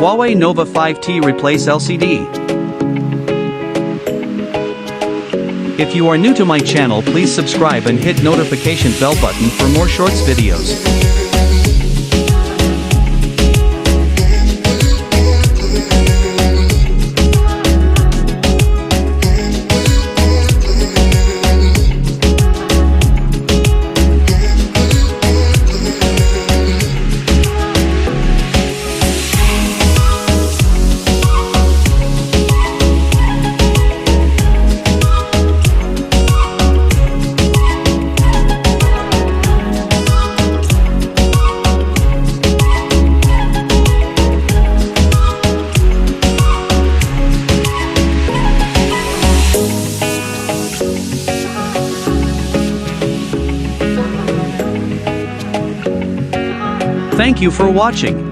Huawei Nova 5T replace LCD. If you are new to my channel, please subscribe and hit notification bell button for more shorts videos. Thank you for watching.